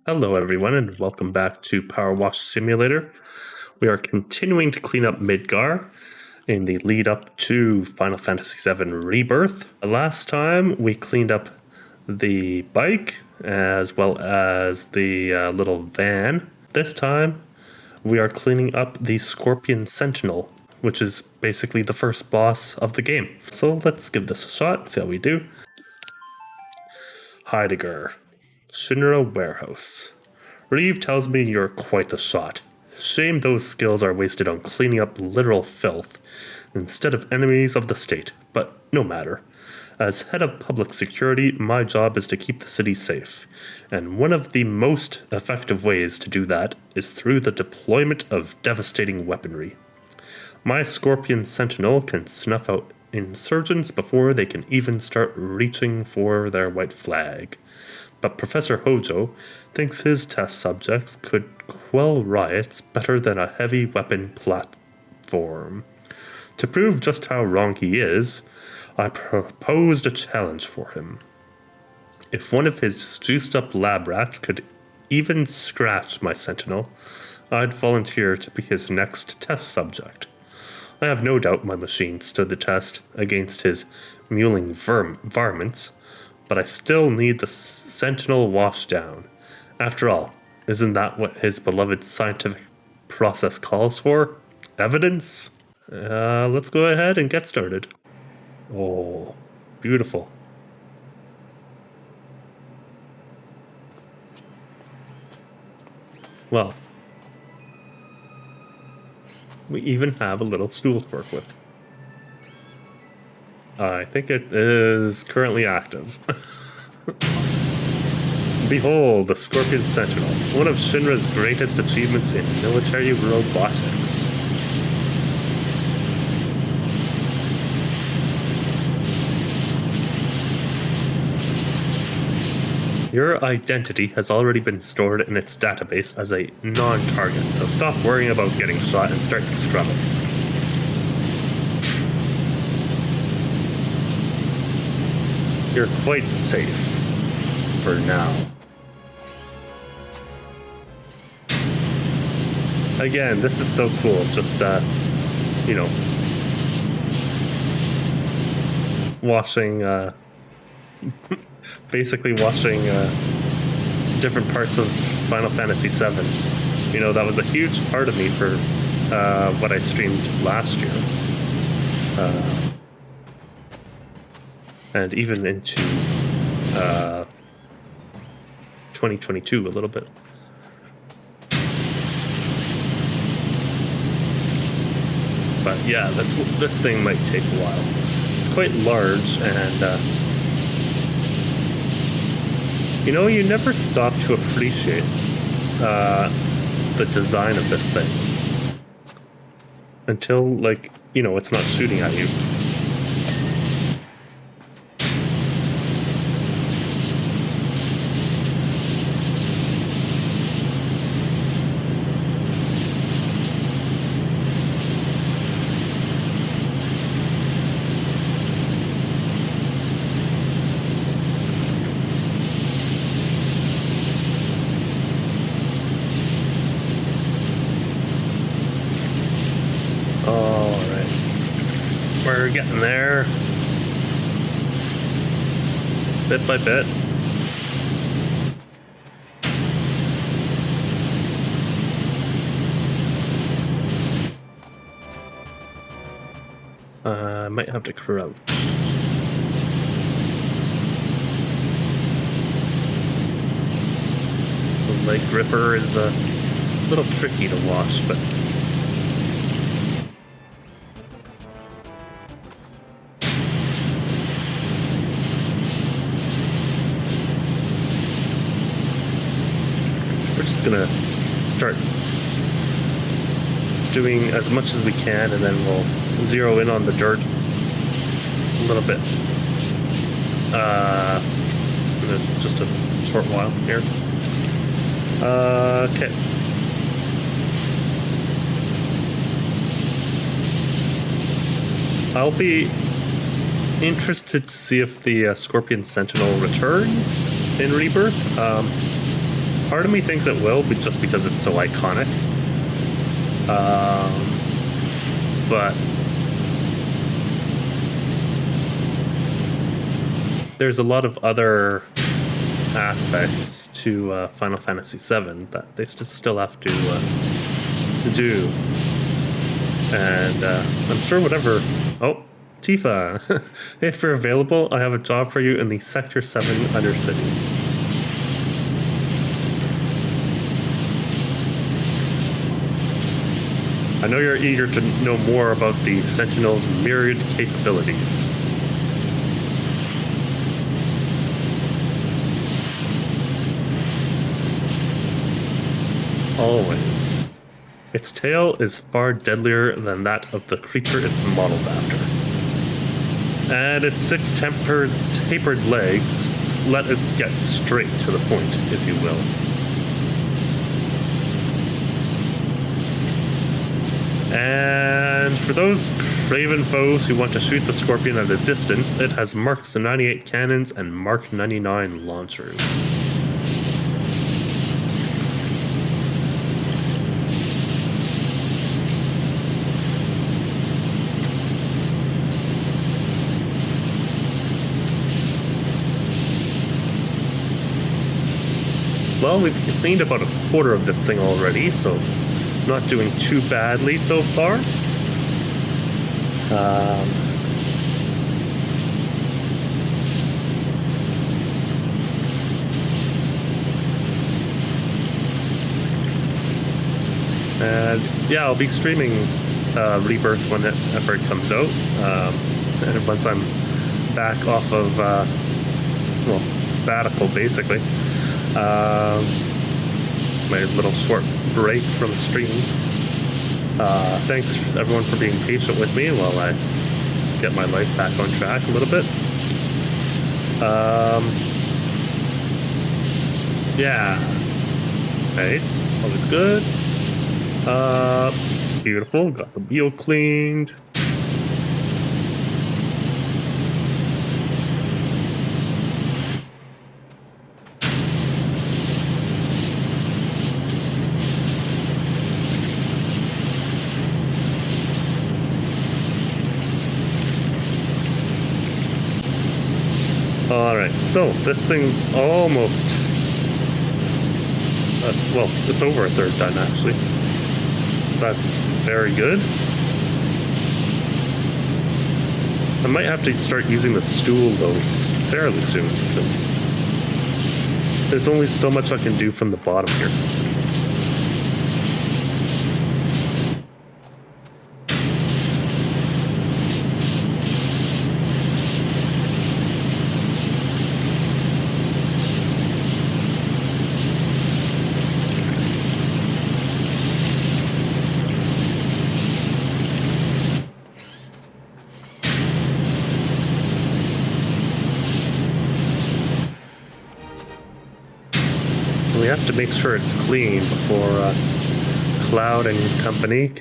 Hello, everyone, and welcome back to Power Wash Simulator. We are continuing to clean up Midgar in the lead up to Final Fantasy VII Rebirth. Last time we cleaned up the bike as well as the little van. This time we are cleaning up the Scorpion Sentinel, which is basically the first boss of the game. So let's give this a shot, see how we do. Heidegger. Shinra Warehouse. Reeve tells me you're quite the shot. Shame those skills are wasted on cleaning up literal filth instead of enemies of the state, but no matter. As head of public security, my job is to keep the city safe, and one of the most effective ways to do that is through the deployment of devastating weaponry. My Scorpion Sentinel can snuff out insurgents before they can even start reaching for their white flag. But Professor Hojo thinks his test subjects could quell riots better than a heavy weapon platform. To prove just how wrong he is, I proposed a challenge for him. If one of his juiced-up lab rats could even scratch my Sentinel, I'd volunteer to be his next test subject. I have no doubt my machine stood the test against his mewling varmints, but I still need the Sentinel washed down. After all, isn't that what his beloved scientific process calls for? Evidence? Let's go ahead and get started. Oh, beautiful. Well, we even have a little stool to work with. I think it is currently active. Behold, the Scorpion Sentinel, one of Shinra's greatest achievements in military robotics. Your identity has already been stored in its database as a non-target, so stop worrying about getting shot and start scrubbing. You're quite safe. For now. Again, this is so cool. Just, washing, basically washing different parts of Final Fantasy VII. That was a huge part of me for what I streamed last year. And even into 2022 a little bit. But yeah, this thing might take a while. It's quite large, and you never stop to appreciate the design of this thing until, it's not shooting at you. We're getting there, bit by bit. I might have to crouch. The leg gripper is a little tricky to wash, but gonna start doing as much as we can, and then we'll zero in on the dirt a little bit in just a short while here. Okay. I'll be interested to see if the Scorpion Sentinel returns in Rebirth. Part of me thinks it will, but just because it's so iconic. But there's a lot of other aspects to Final Fantasy VII that they still have to do. And I'm sure whatever... Oh, Tifa! If you're available, I have a job for you in the Sector 7 Undercity. I know you're eager to know more about the Sentinel's myriad capabilities. Always. Its tail is far deadlier than that of the creature it's modeled after. And its six tapered legs let us get straight to the point, if you will. And for those craven foes who want to shoot the Scorpion at a distance, it has Mark 98 cannons and Mark 99 launchers. Well, we've cleaned about a quarter of this thing already, so not doing too badly so far. And yeah, I'll be streaming Rebirth whenever it comes out. And once I'm back off of, well, sabbatical basically. My little short break from streams. Thanks everyone for being patient with me while I get my life back on track a little bit. Yeah. Nice. Always good. Beautiful. Got the wheel cleaned. Alright, so this thing's almost... well, it's over a third done, actually. So that's very good. I might have to start using the stool, though, fairly soon, because there's only so much I can do from the bottom here. We have to make sure it's clean before Cloud and company,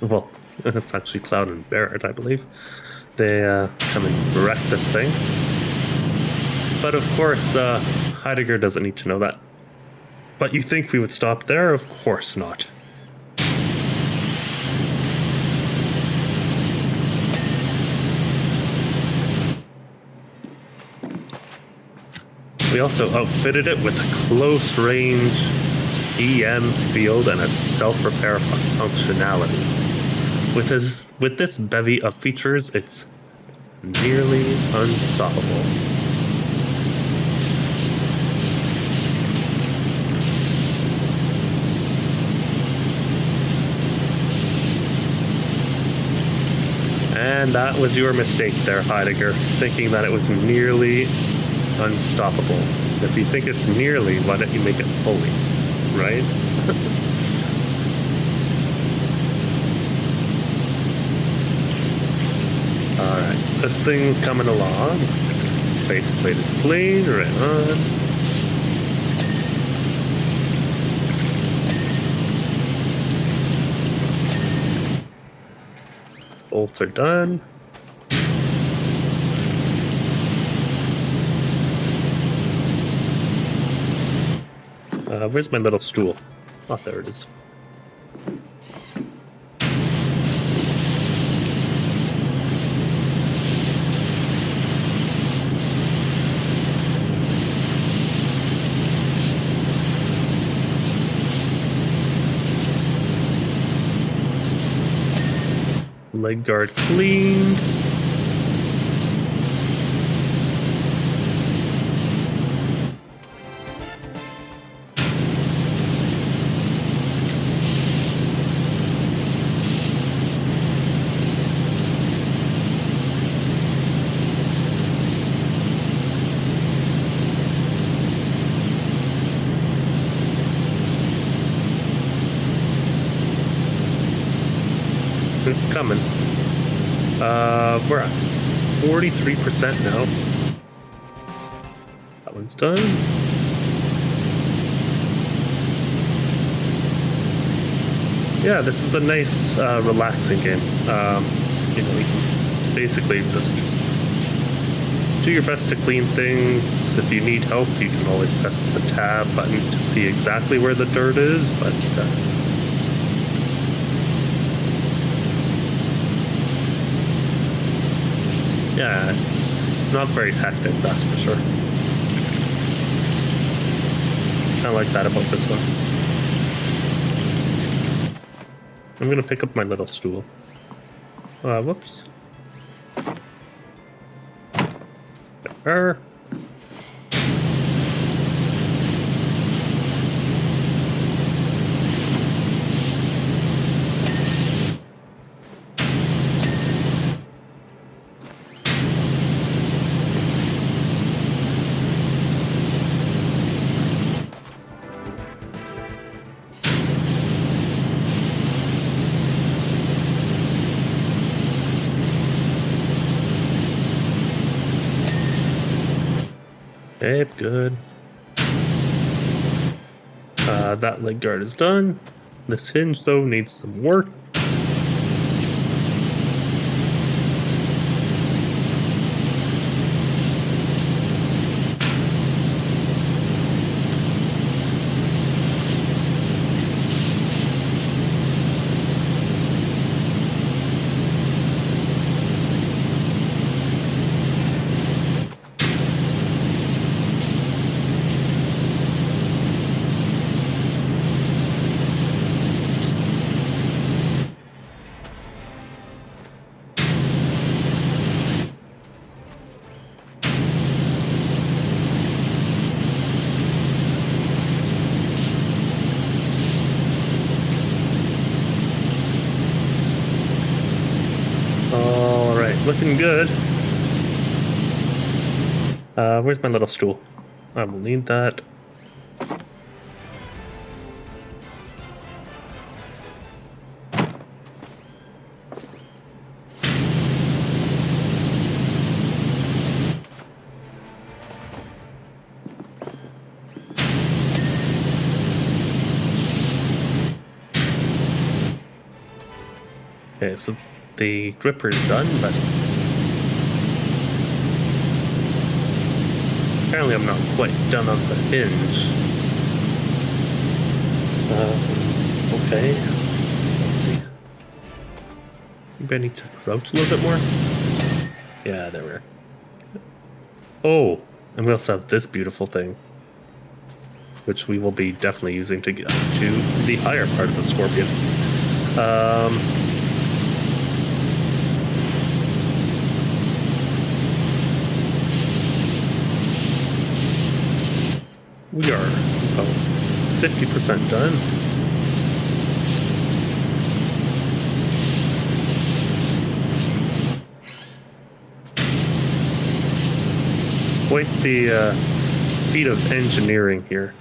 well, it's actually Cloud and Barrett, I believe, they come and wreck this thing. But of course, Heidegger doesn't need to know that. But you think we would stop there? Of course not. We also outfitted it with a close-range EM field and a self-repair functionality. With this bevy of features, it's nearly unstoppable. And that was your mistake there, Heidegger, thinking that it was nearly unstoppable. If you think it's nearly, why don't you make it fully, right? Alright, this thing's coming along. Faceplate is clean, right on. Bolts are done. Where's my little stool? Oh, there it is. Leg guard cleaned. It's coming. We're at 43% now. That one's done. Yeah, this is a nice, relaxing game. You know, you can basically just do your best to clean things. If you need help, you can always press the tab button to see exactly where the dirt is, but yeah, it's not very hectic, that's for sure. I like that about this one. I'm gonna pick up my little stool. Whoops. There. Okay, good. That leg guard is done. This hinge, though, needs some work. Looking good. Where's my little stool? I will need that. Okay, so the gripper's done, but apparently I'm not quite done on the hinge. Okay, let's see. Maybe I need to crouch a little bit more. Yeah, there we are. Oh, and we also have this beautiful thing, which we will be definitely using to get to the higher part of the Scorpion. We are about 50% done. Quite the feat of engineering here.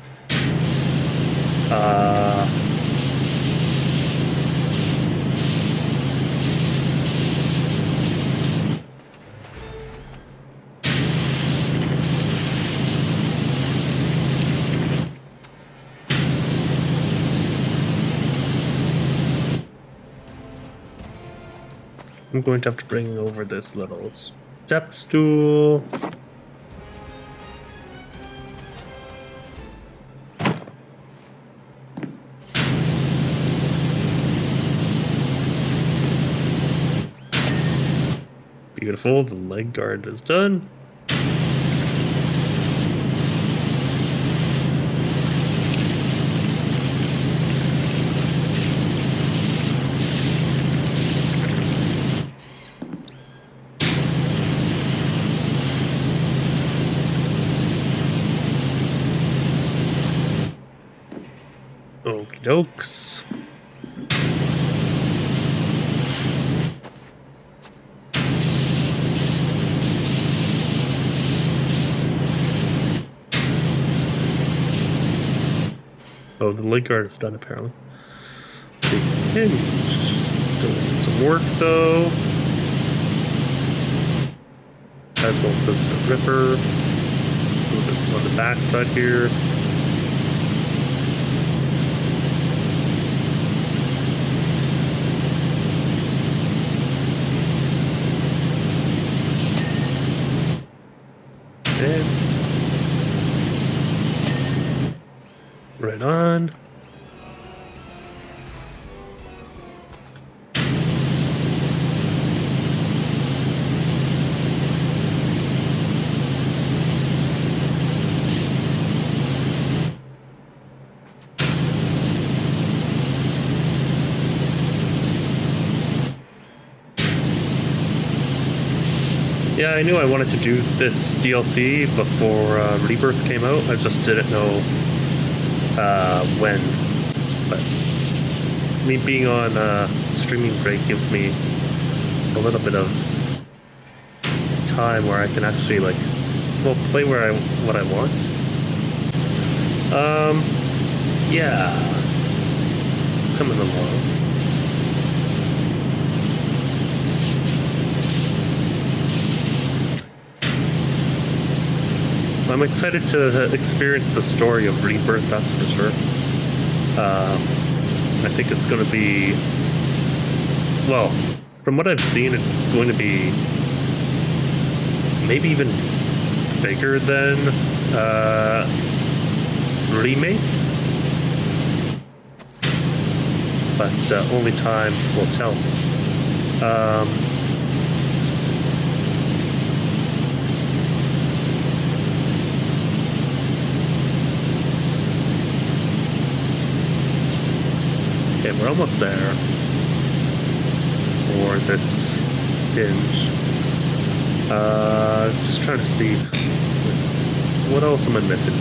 I'm going to have to bring over this little step stool. Beautiful. The leg guard is done. Okie dokes. Oh, the leg guard is done apparently. Big hinge. Still need some work though. As well does the ripper. A little bit on the back side here. Right on. Yeah, I knew I wanted to do this DLC before Rebirth came out. I just didn't know when. But me being on streaming break gives me a little bit of time where I can actually play what I want. Yeah, it's coming along. I'm excited to experience the story of Rebirth, that's for sure. I think it's going to be... Well, from what I've seen, it's going to be maybe even bigger than Remake. But only time will tell. Okay, we're almost there for this hinge. Just trying to see what else am I missing.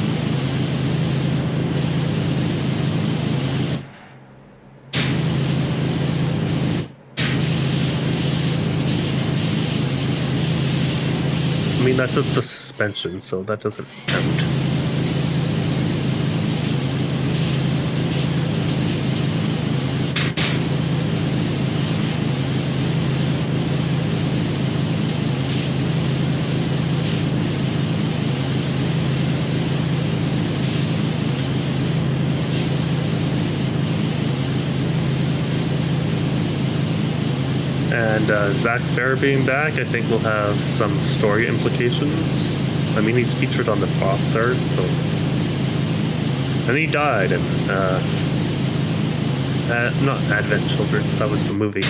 I mean, that's the suspension, so that doesn't count. And Zach Fair being back, I think will have some story implications. I mean, he's featured on the box art, so... And he died in, not Advent Children, that was the movie.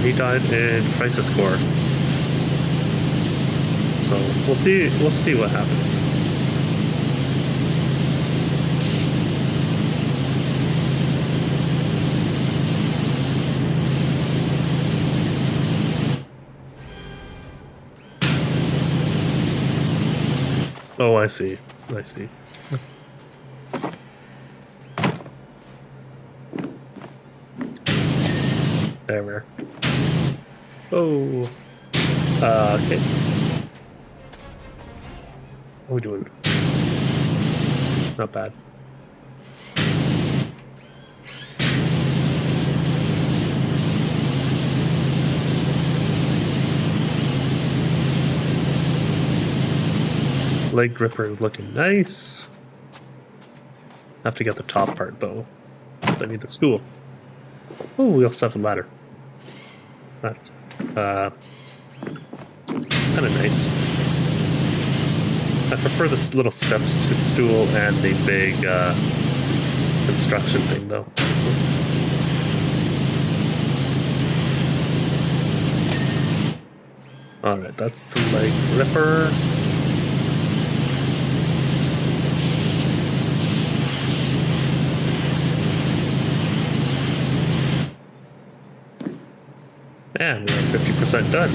He died in Crisis Core. So, we'll see what happens. Oh, I see. I see. There we are. Oh. Okay. What are we doing? Not bad. Leg gripper is looking nice. Have to get the top part though, because I need the stool. Oh, we also have a ladder. That's kind of nice. I prefer this little steps to stool and the big construction thing though, honestly. Alright, that's the leg ripper. And we're 50% done.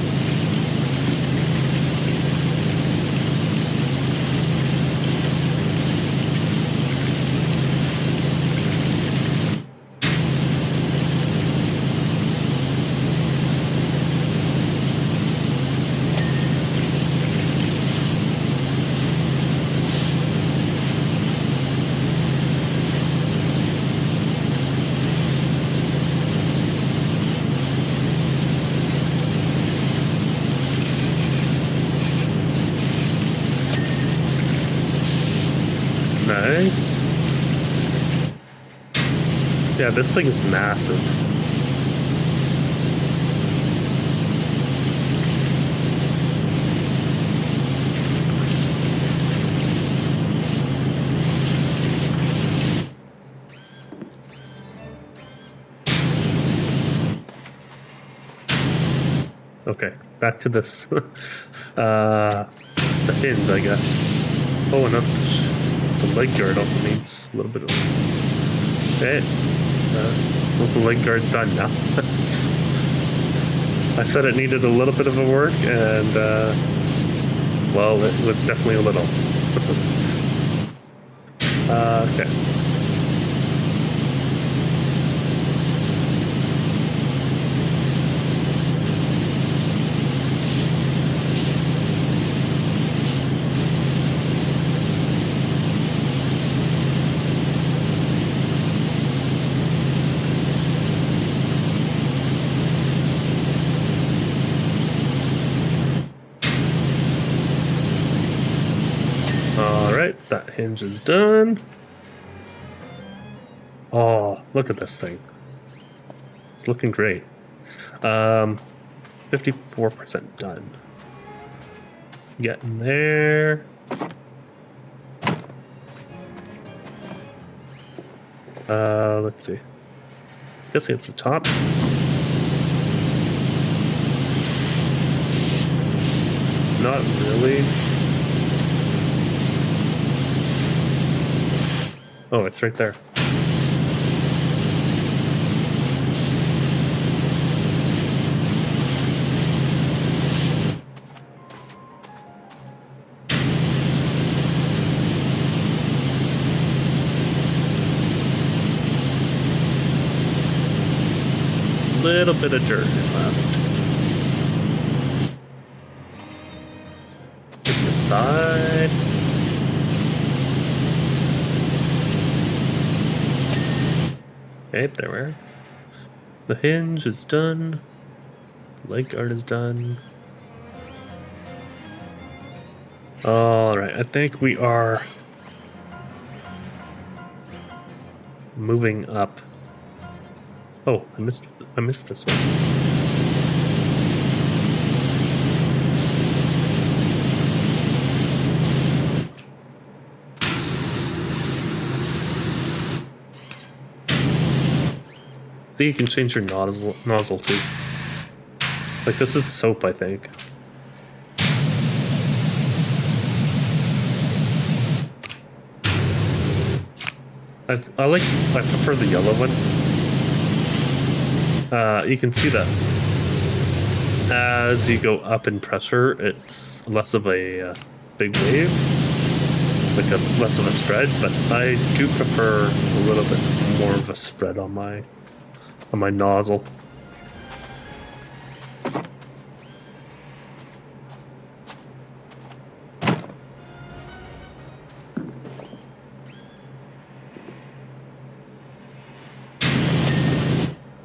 Nice. Yeah, this thing is massive. Okay, back to this. The hinge, I guess. Oh, enough. The leg guard also needs a little bit of... Okay. Well, the leg guard's done now. I said it needed a little bit of a work, and, well, it was definitely a little. Okay. Alright, that hinge is done. Oh, look at this thing. It's looking great. 54% done. Getting there. Let's see. Guessing it's the top. Not really. Oh, it's right there. Little bit of dirt left. Hit the side. Okay, there we are. The hinge is done. Leg guard is done. Alright, I think we are moving up. Oh, I missed this one. See, you can change your nozzle too. Like, this is soap, I think. I prefer the yellow one. You can see that as you go up in pressure, it's less of a big wave, like less of a spread. But I do prefer a little bit more of a spread on my nozzle.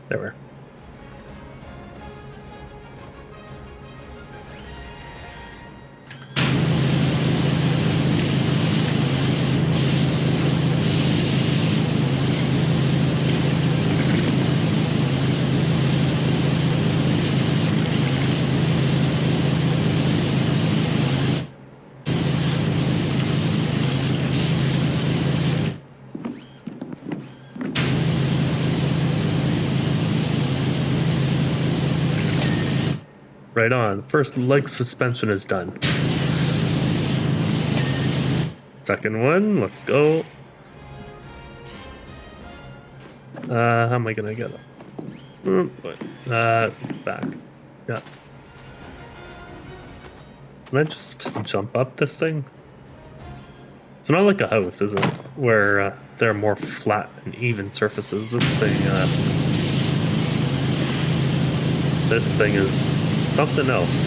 There we are. Right on. First leg suspension is done. Second one, let's go. How am I gonna get it? Back. Yeah. Can I just jump up this thing? It's not like a house, is it? Where there are more flat and even surfaces. This thing is something else.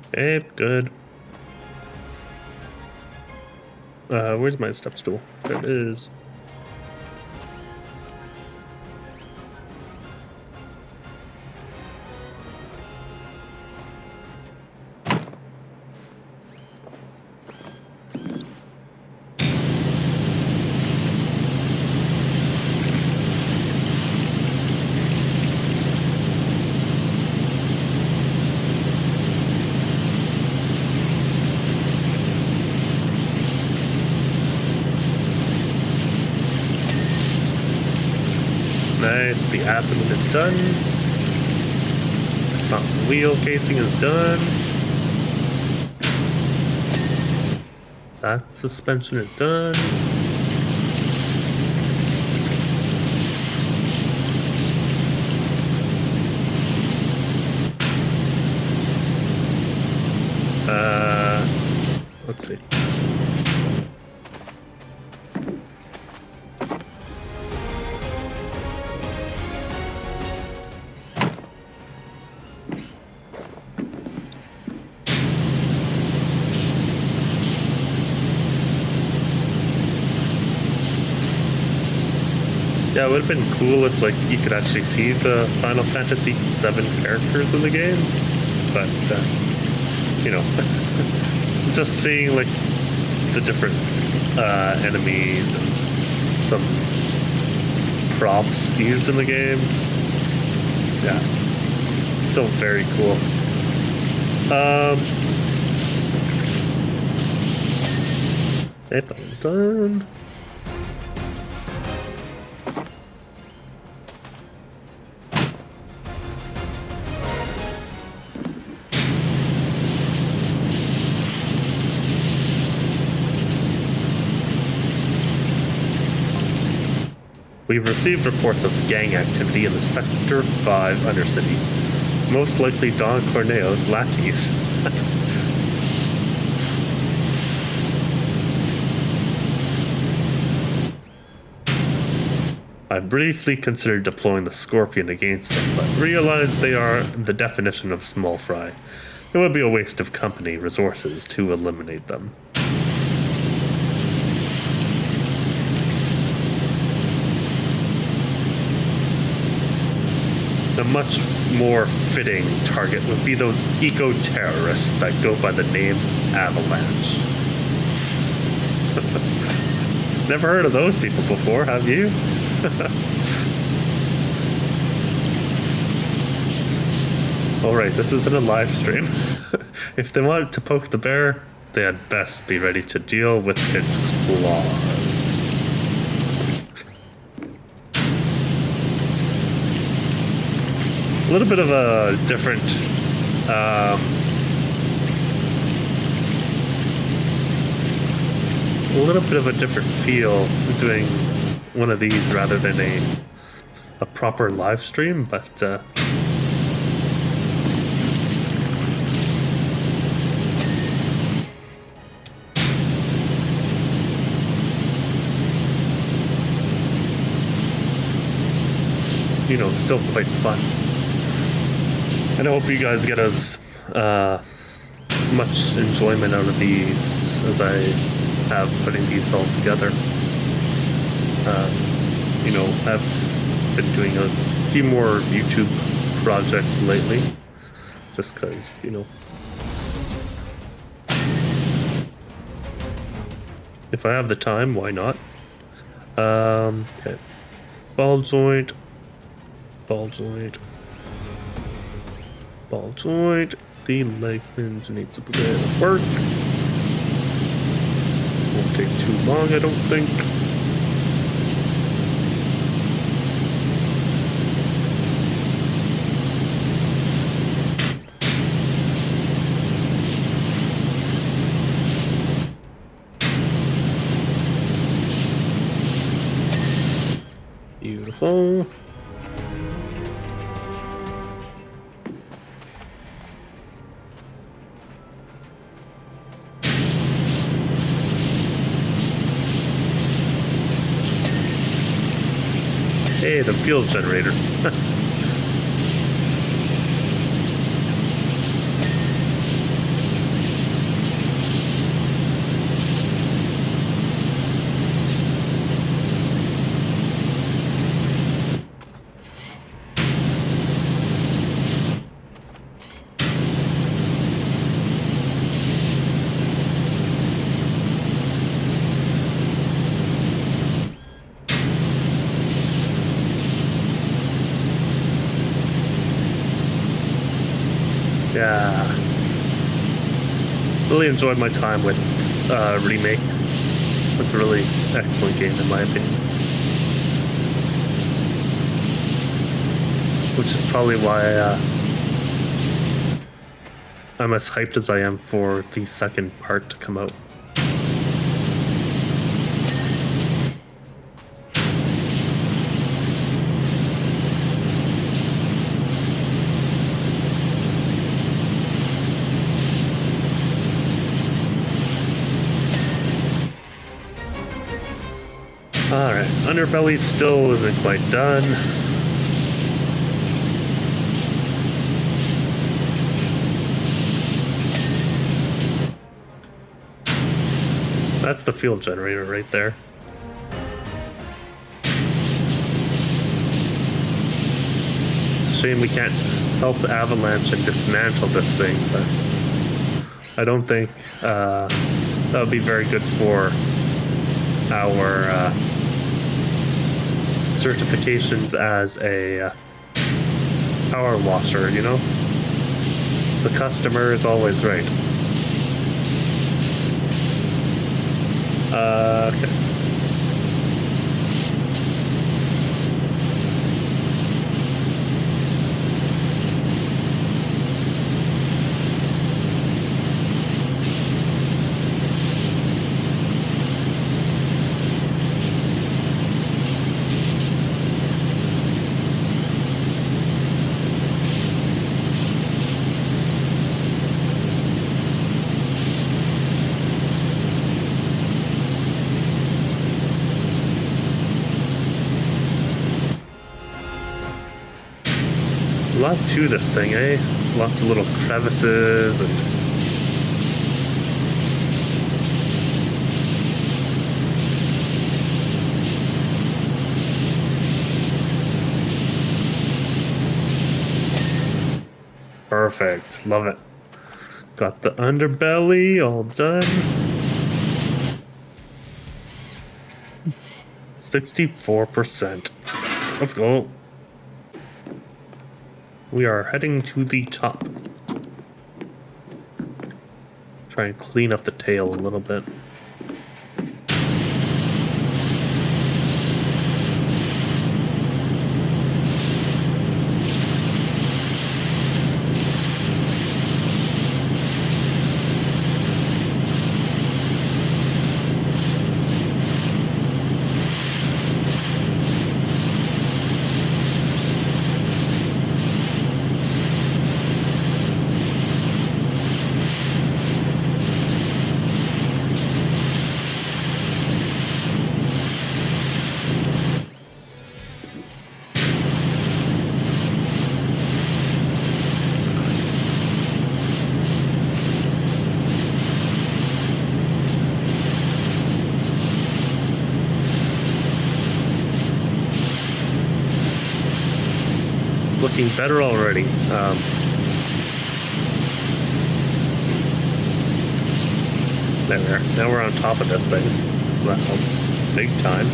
Okay, good. Where's my step stool? There it is. Nice, the abdomen is done. Front wheel casing is done. That suspension is done. Let's see. Yeah, it would have been cool if like you could actually see the Final Fantasy VII characters in the game, but you know, just seeing like the different enemies and some props used in the game, yeah, still very cool. Okay, that one's done. We've received reports of gang activity in the Sector 5 Undercity. Most likely Don Corneo's lackeys. I briefly considered deploying the Scorpion against them, but realized they are the definition of small fry. It would be a waste of company resources to eliminate them. A much more fitting target would be those eco-terrorists that go by the name Avalanche. Never heard of those people before, have you? Alright, this isn't a live stream. If they wanted to poke the bear, they had best be ready to deal with its claws. A little bit of a different feel doing one of these rather than a proper live stream, but you know, still quite fun. And I hope you guys get as much enjoyment out of these as I have putting these all together. You know, I've been doing a few more YouTube projects lately, just because, you know. If I have the time, why not? Okay. Ball joint. Ball joint. Ball joint. The leg hinge needs a bit of work. Won't take too long, I don't think. Beautiful. Hey, the fuel generator. Yeah. Really enjoyed my time with Remake. It's a really excellent game in my opinion. Which is probably why I'm as hyped as I am for the second part to come out. Alright, Underbelly still isn't quite done. That's the fuel generator right there. It's a shame we can't help the Avalanche and dismantle this thing, but I don't think that would be very good for our certifications as a power washer, you know? The customer is always right. Okay. A lot to this thing, eh? Lots of little crevices and perfect. Love it. Got the underbelly all done. 64%. Let's go. We are heading to the top. Try and clean up the tail a little bit. Looking better already. There, now we're on top of this thing, so that helps big time.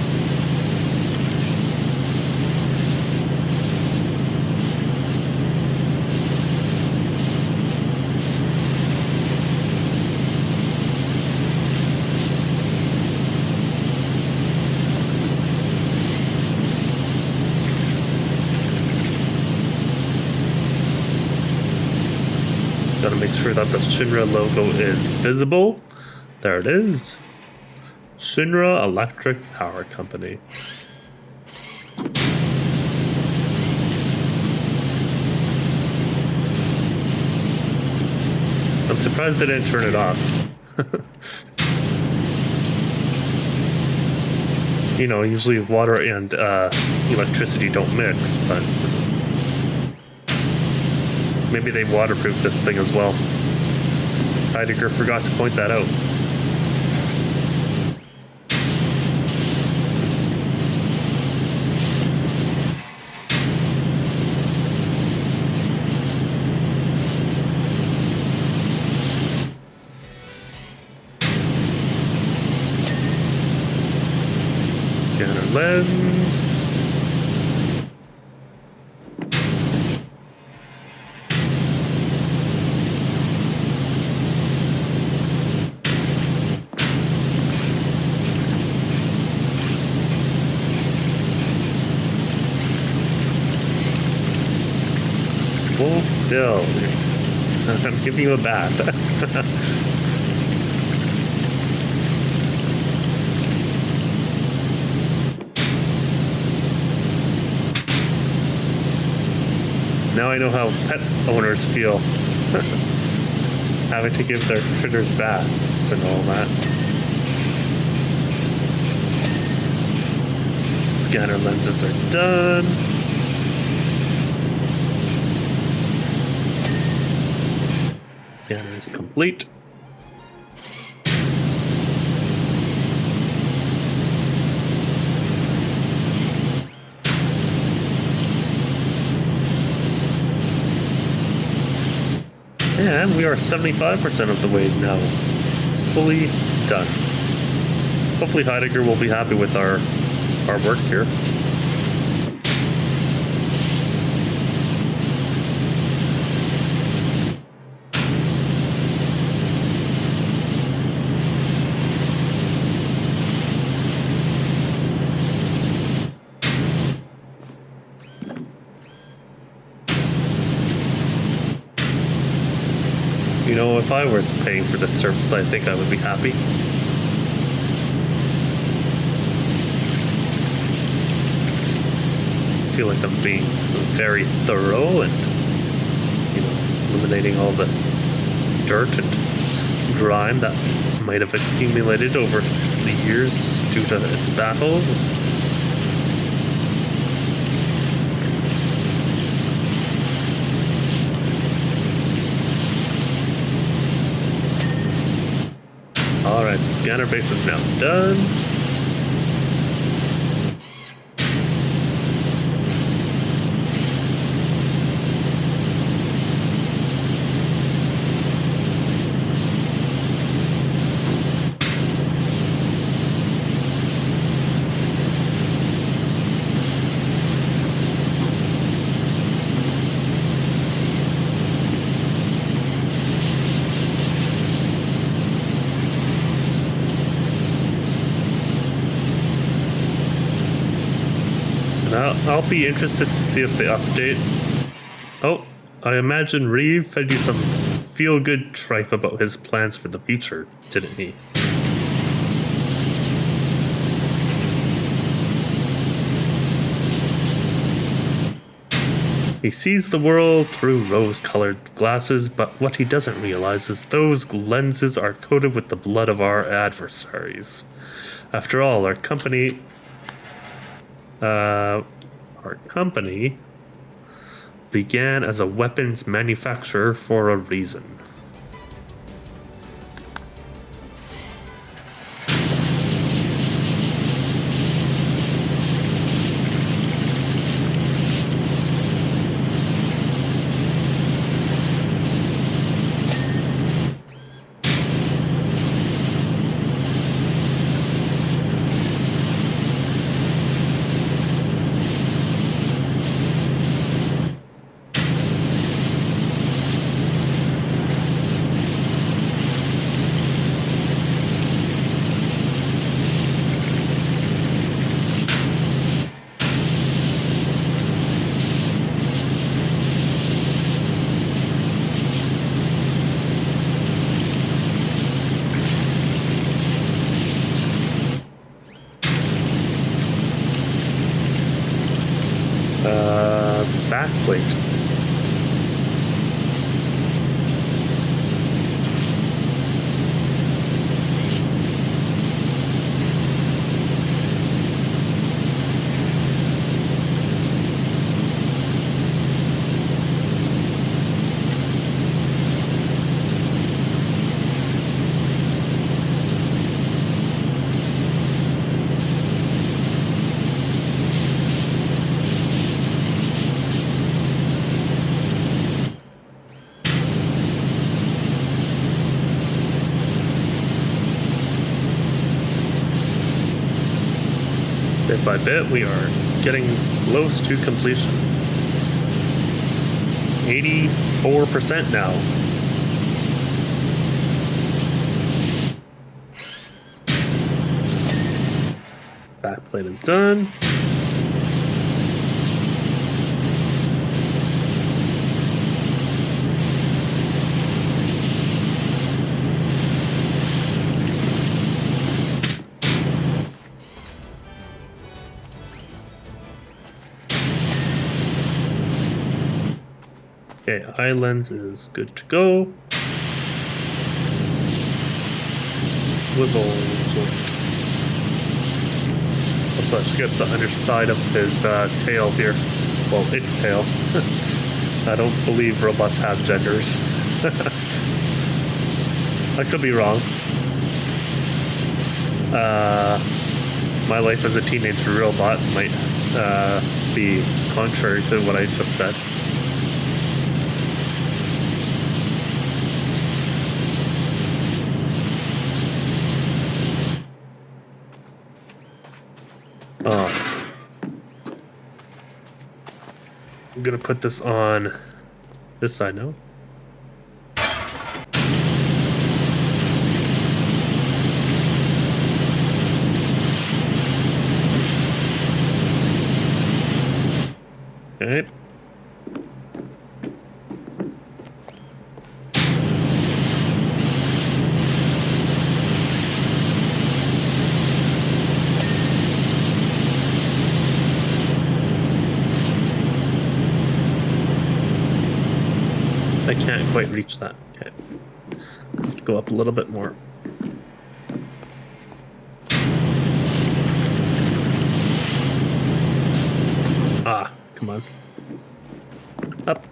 Gotta make sure that the Shinra logo is visible. There it is. Shinra Electric Power Company. I'm surprised they didn't turn it off. You know, usually water and electricity don't mix, but maybe they waterproofed this thing as well. Heidegger forgot to point that out. Scanner lens. Hold still. I'm giving you a bath. Now I know how pet owners feel. Having to give their critters baths and all that. Scanner lenses are done. Scanner is complete. And we are 75% of the way now. Fully done. Hopefully Heidegger will be happy with our work here. You know, if I was paying for this service, I think I would be happy. I feel like I'm being very thorough and, you know, eliminating all the dirt and grime that might have accumulated over the years due to its battles. Alright, the scanner base is now done. I'll be interested to see if they update. Oh, I imagine Reeve fed you some feel-good tripe about his plans for the future, didn't he? He sees the world through rose-colored glasses, but what he doesn't realize is those lenses are coated with the blood of our adversaries. After all, our company began as a weapons manufacturer for a reason. plate. Bit by bit, we are getting close to completion. 84% now. Backplate is done. Okay, eye lens is good to go. Swivel joint. Also, let's get the underside of his tail here. Well, its tail. I don't believe robots have genders. I could be wrong. My life as a teenage robot might be contrary to what I just said. I'm gonna put this on this side now. Okay. I can't quite reach that. Okay. Have to go up a little bit more. Ah, come on. Up.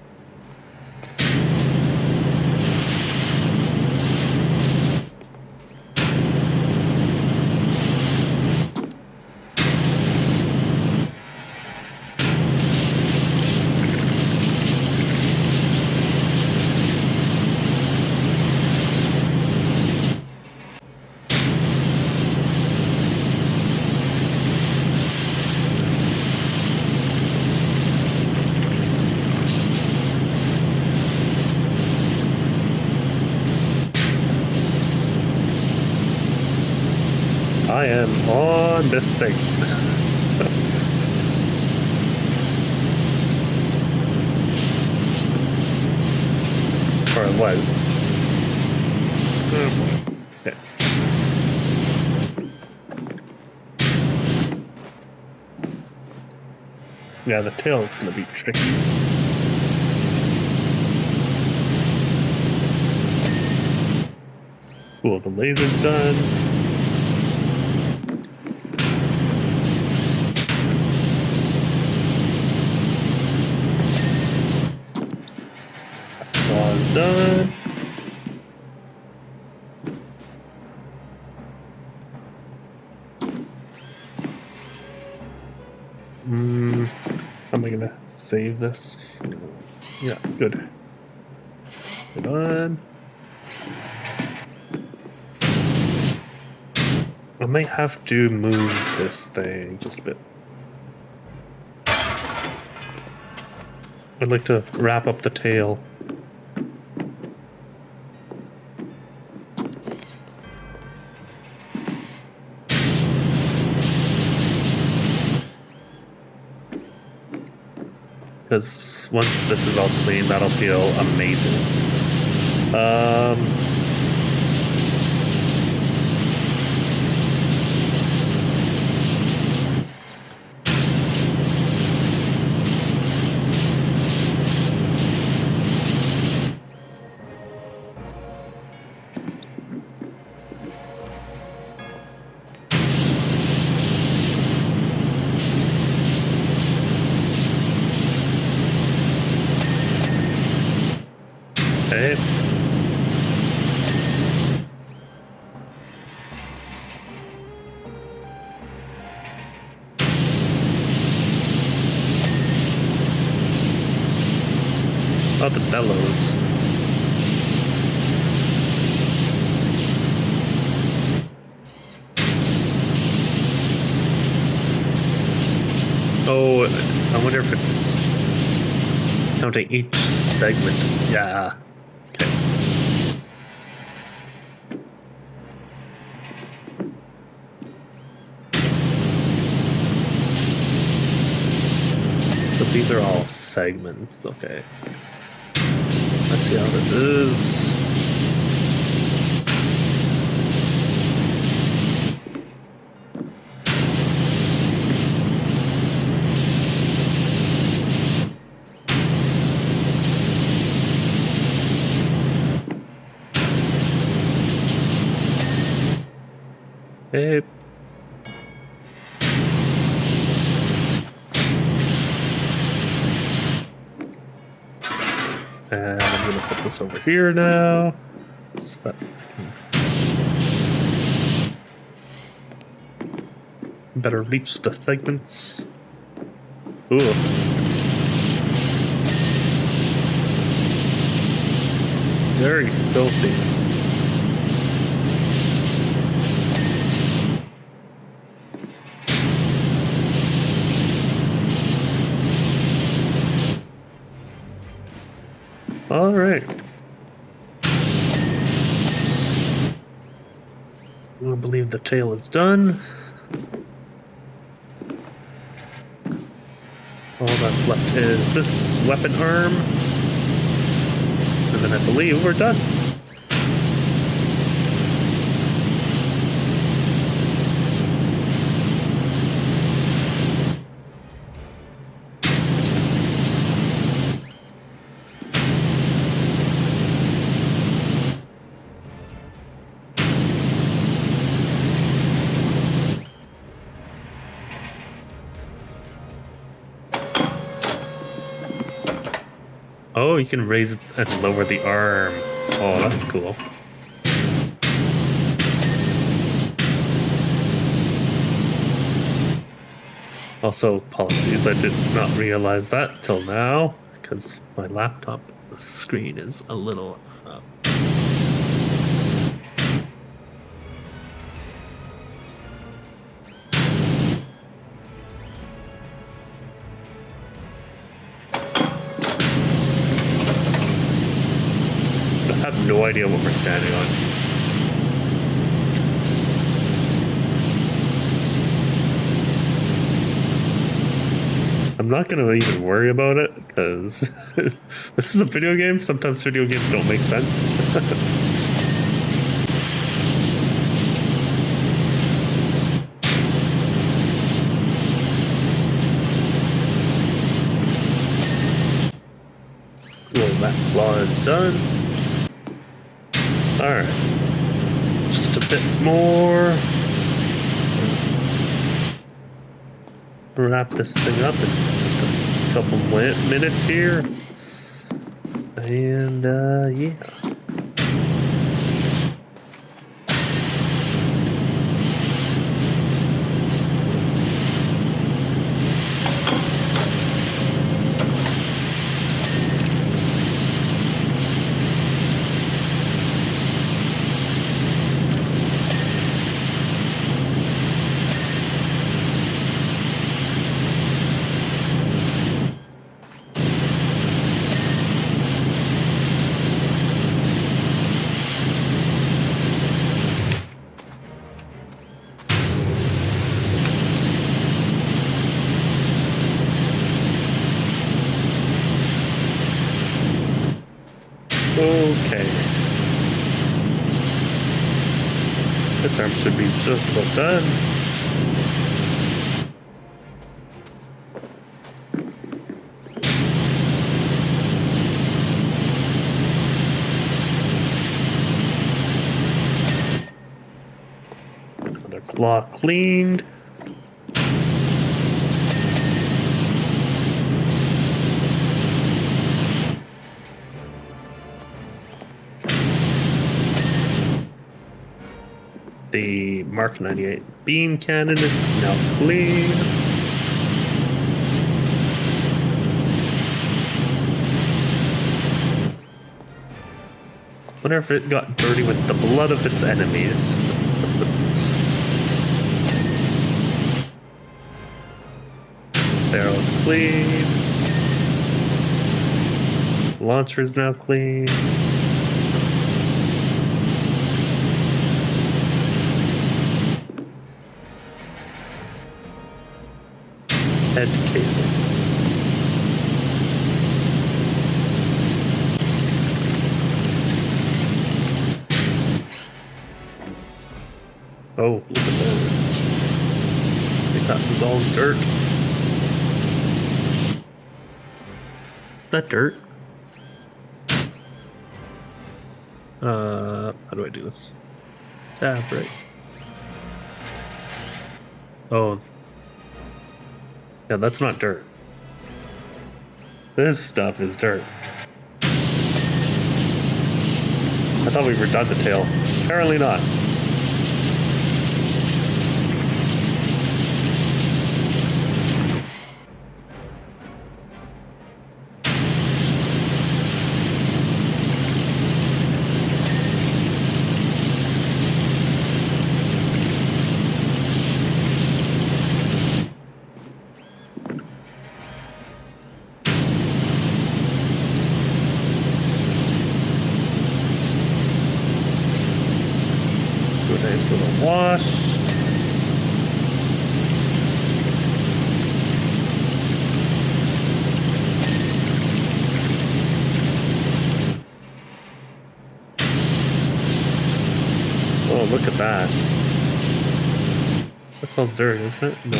I am on this thing. Or it was. Okay. Yeah, the tail is going to be tricky. Cool, the laser's done. Done. Am I gonna save this? Yeah, good. Good on. I may have to move this thing just a bit. I'd like to wrap up the tail. Because once this is all clean, that'll feel amazing. Okay. Oh, the bellows. Oh, I wonder if it's counting each segment. Yeah. Okay. So these are all segments. Okay. Let's see how this is. Okay. And I'm gonna put this over here now. So that better reach the segments. Ooh. Very filthy. All right. I believe the tail is done. All that's left is this weapon arm. And then I believe we're done. Oh, you can raise and lower the arm. Oh, that's cool. Also, apologies, I did not realize that till now, because my laptop screen is a little up. I have no idea what we're standing on. I'm not going to even worry about it, because this is a video game. Sometimes video games don't make sense. Cool, that claw is done. Alright, just a bit more. Wrap this thing up in just a couple minutes here. And, yeah. Okay. This arm should be just about done. Another claw cleaned. The Mark 98 beam cannon is now clean. Wonder if it got dirty with the blood of its enemies. Barrel's clean. Launcher's now clean. Head casing. Oh, look at this. I think that was all dirt. Is that dirt? How do I do this? Tab, right? Oh. Yeah, that's not dirt. This stuff is dirt. I thought we were done the tail. Apparently not. Nice little wash. Oh, look at that. That's all dirt, isn't it? No.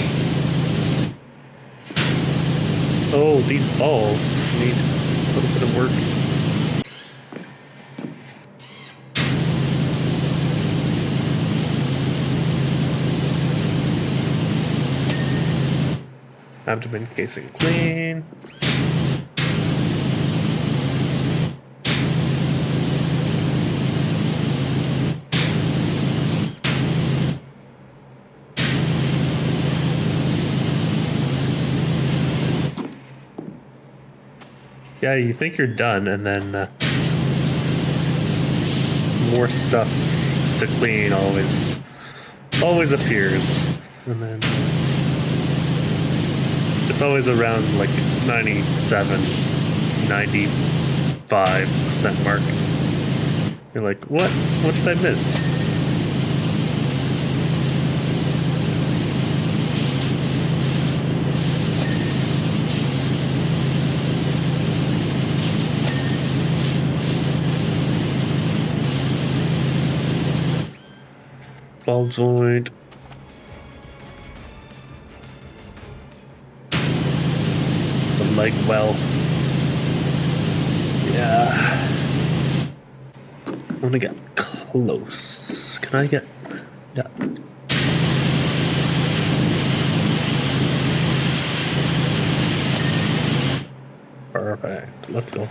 Oh, these balls need a little bit of work. Abdomen casing clean. Yeah, you think you're done, and then more stuff to clean always appears, and then it's always around like 95% mark. You're like, what did I miss? Ball joint. The leg well. Yeah. I want to get close. Can I get... Yeah. Perfect. Let's go.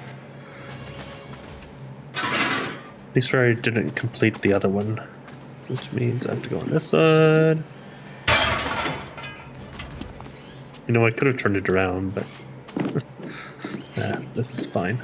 Be sure I didn't complete the other one, which means I have to go on this side. You know, I could have turned it around, but yeah, this is fine.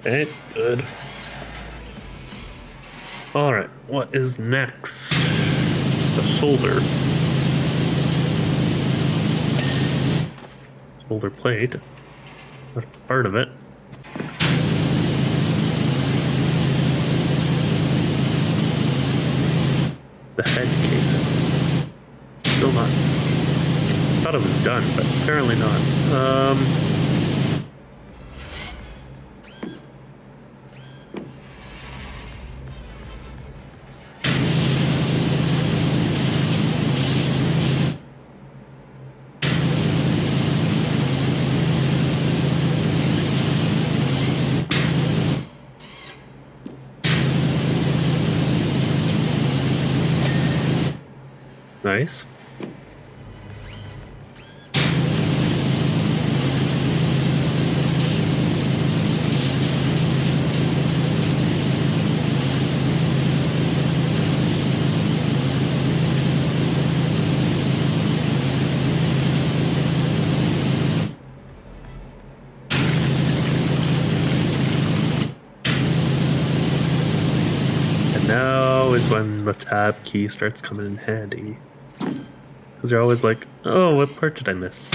Okay, good. Alright, what is next? The shoulder. Shoulder plate. That's part of it. The head casing. Still not. Thought it was done, but apparently not. Nice. Now is when the tab key starts coming in handy. Because you're always like, oh, what part did I miss?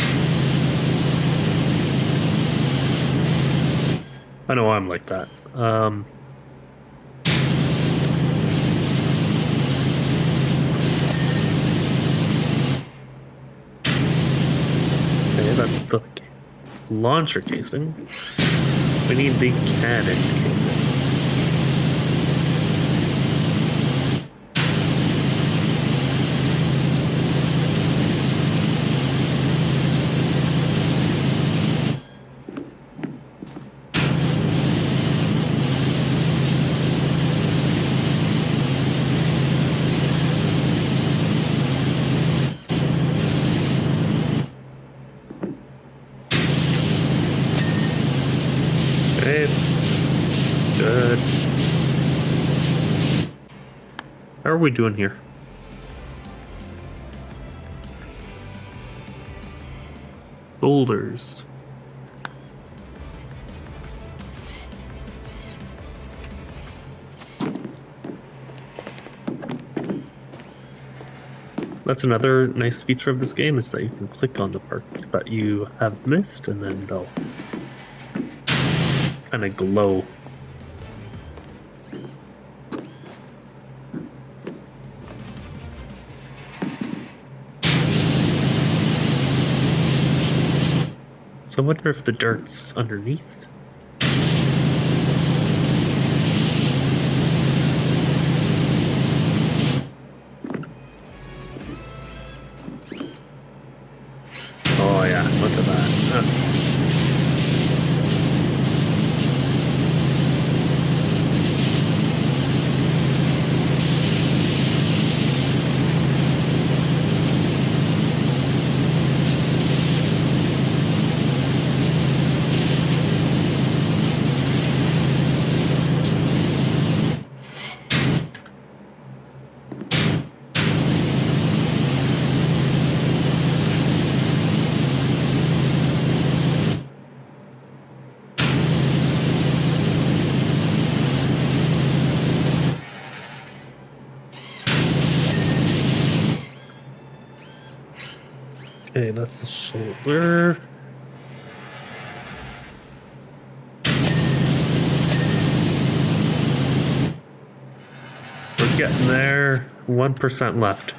I know I'm like that. Okay, that's the launcher casing. We need the cannon casing. Okay, good. How are we doing here? Boulders. That's another nice feature of this game, is that you can click on the parts that you have missed and then they'll kind of glow. So I wonder if the dirt's underneath. Oh yeah, look at that. Okay, that's the shoulder. We're getting there. 1% left.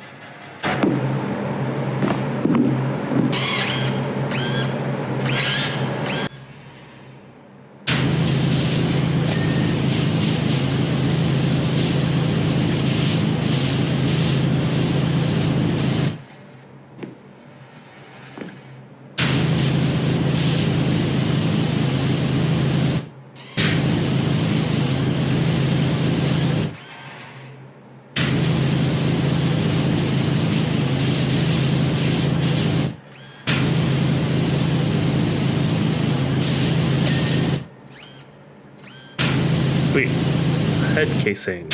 Sweet. Head casing.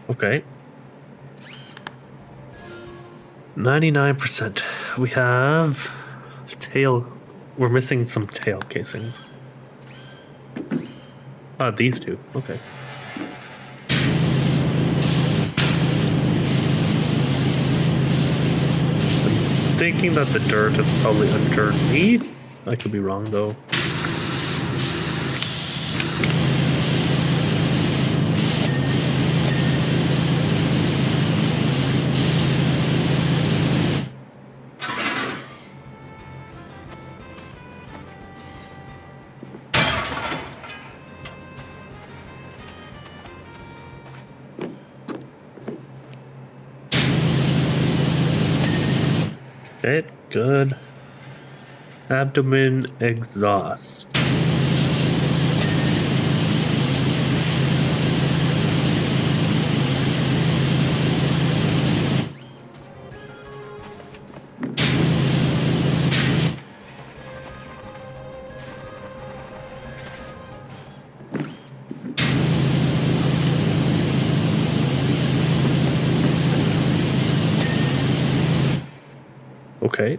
Okay. 99%. We have tail. We're missing some tail casings. These two. Okay. Thinking that the dirt is probably underneath. I could be wrong though. Okay, good. Abdomen exhaust. Okay.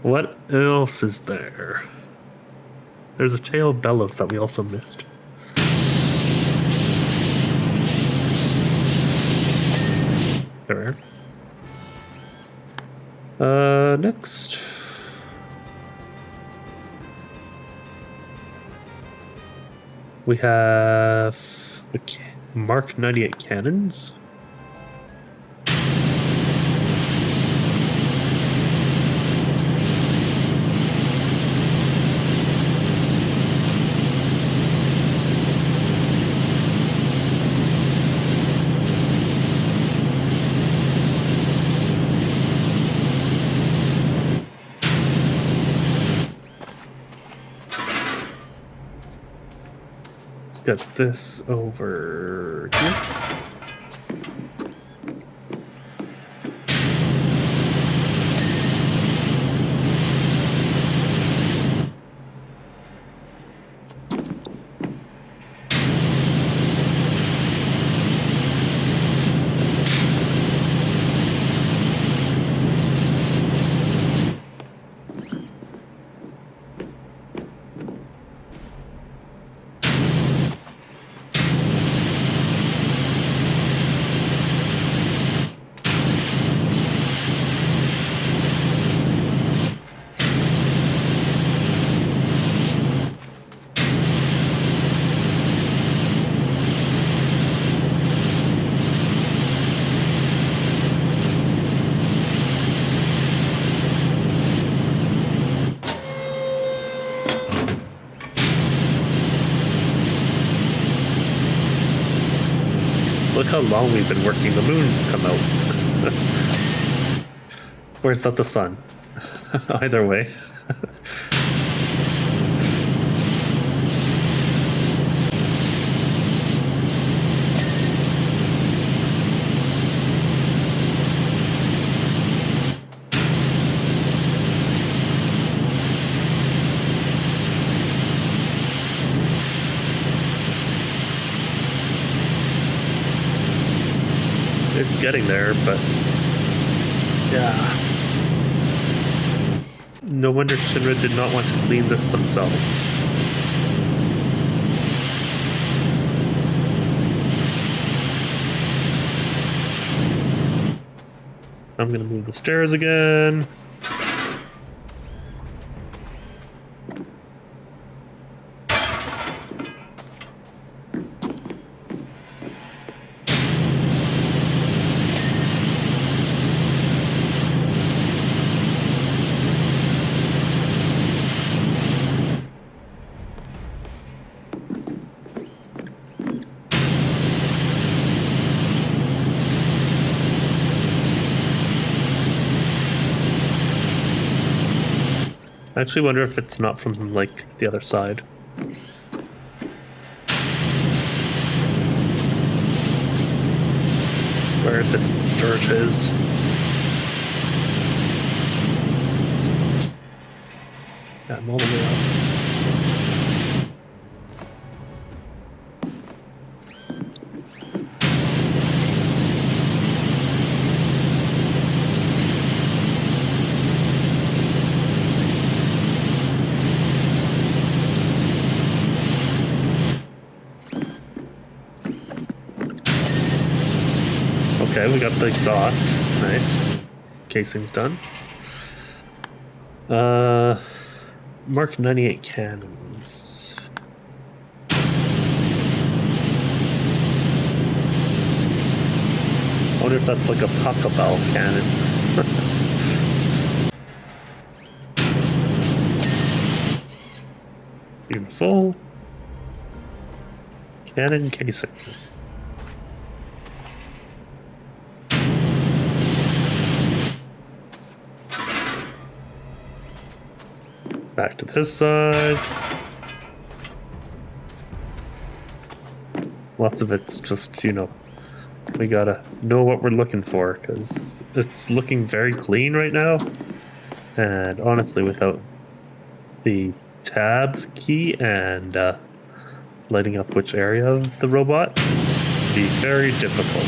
What else is there? There's a tail bellows that we also missed. There. Next. We have Mark 98 cannons. Let's get this over here. Look how long we've been working. The moon's come out. Or is that the sun? Either way. It's getting there, but yeah. No wonder Shinra did not want to clean this themselves. I'm gonna move the stairs again. I actually wonder if it's not from, like, the other side. Where this dirt is. Yeah, I'm all the way up. Okay, we got the exhaust. Nice. Casing's done. Mark 98 cannons. I wonder if that's like a Pachelbel cannon. Beautiful. Cannon casing. Back to this side. Lots of it's just, we gotta know what we're looking for, because it's looking very clean right now. And honestly, without the tab key and lighting up which area of the robot, it'd be very difficult.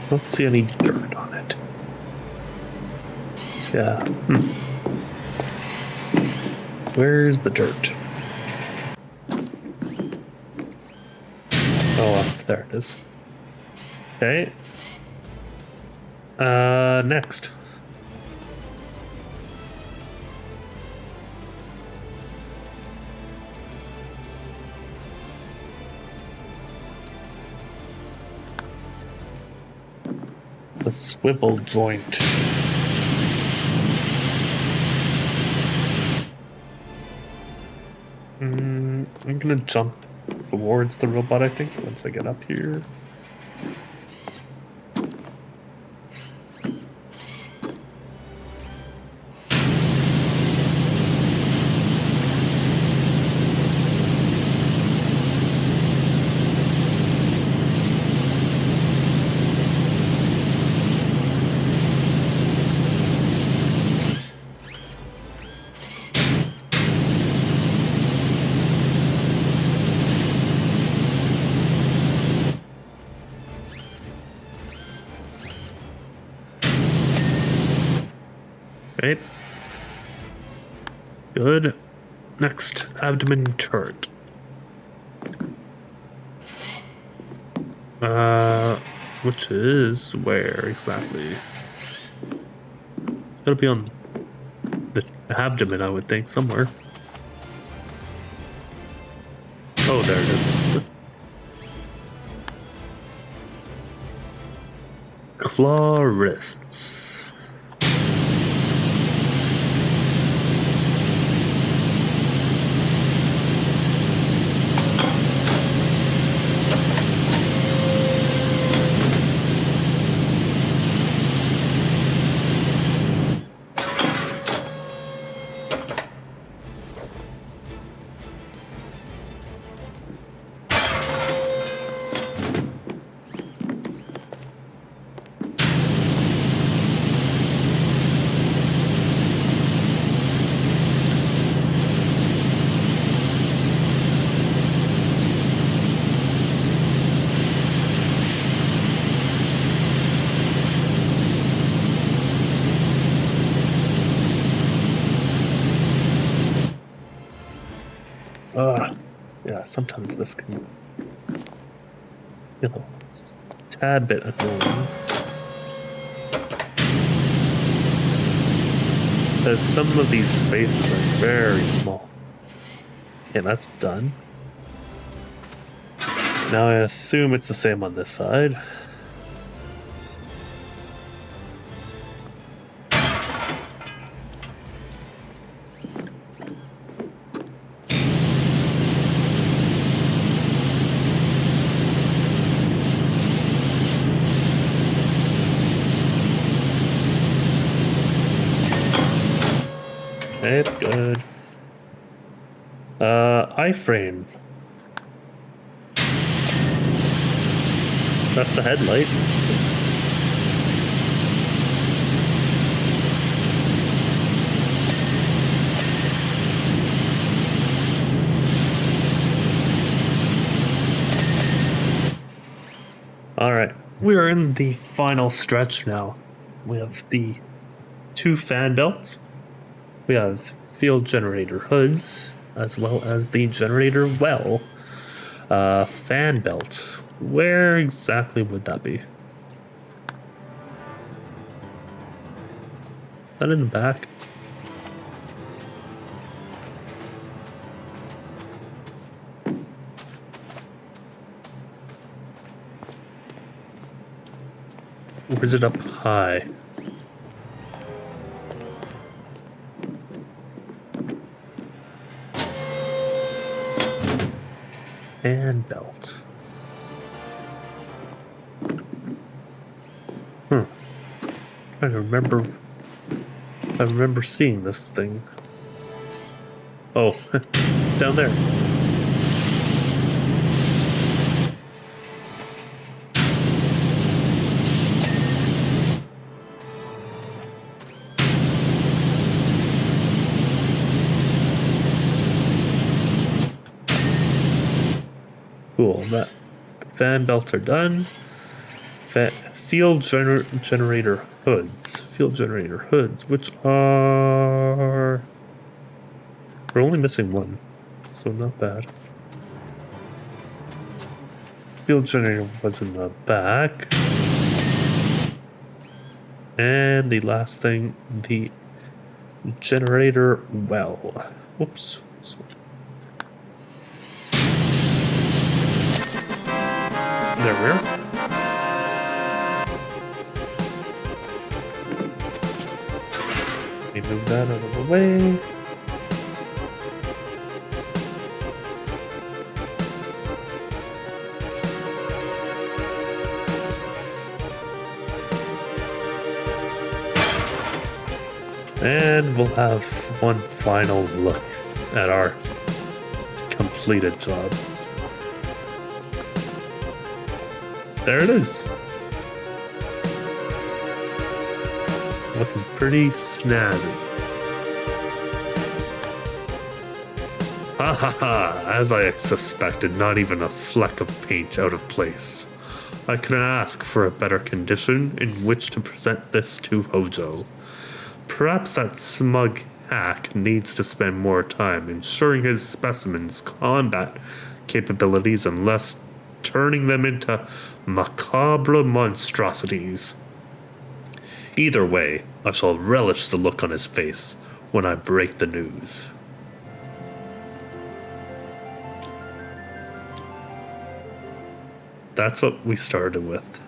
Don't see any dirt on it. Yeah. Where's the dirt? Oh, there it is. Okay. Next. The swivel joint. I'm gonna jump towards the robot, I think, once I get up here. Right. Good. Next, abdomen turret. Which is where exactly? It's gotta be on the abdomen, I would think, somewhere. Oh, there it is. Claw wrists. Yeah, sometimes this can, it's a tad bit annoying. Because some of these spaces are very small. Okay, that's done. Now I assume it's the same on this side. Okay, good. iframe. That's the headlight. Alright, we're in the final stretch now. We have the 2 fan belts. We have field generator hoods, as well as the generator well. Fan belt. Where exactly would that be? Is that in the back? Or is it up high? Fan belt. I remember seeing this thing. Oh, down there. Cool, that fan belts are done. Field generator hoods. Field generator hoods, which are... We're only missing one, so not bad. Field generator was in the back. And the last thing, the generator well. Whoops. There we are. Move that out of the way. And we'll have one final look at our completed job. There it is. Looking pretty snazzy. Ha ha ha, as I suspected, not even a fleck of paint out of place. I couldn't ask for a better condition in which to present this to Hojo. Perhaps that smug hack needs to spend more time ensuring his specimens' combat capabilities and less turning them into macabre monstrosities. Either way, I shall relish the look on his face when I break the news. That's what we started with.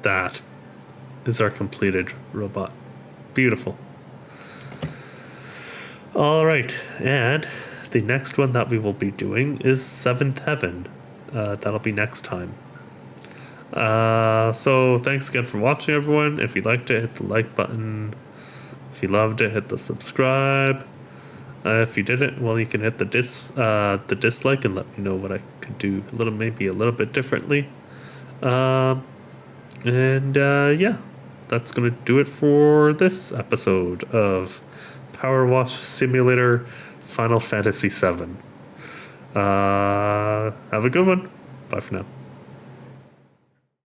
That is our completed robot. Beautiful. Alright, and the next one that we will be doing is 7th Heaven. That'll be next time. So thanks again for watching, everyone. If you liked it, hit the like button. If you loved it, hit the subscribe. If you didn't, well, you can hit the dislike and let me know what I could do maybe a little bit differently. Yeah, that's gonna do it for this episode of Power Wash Simulator Final Fantasy VII. Have a good one. Bye for now.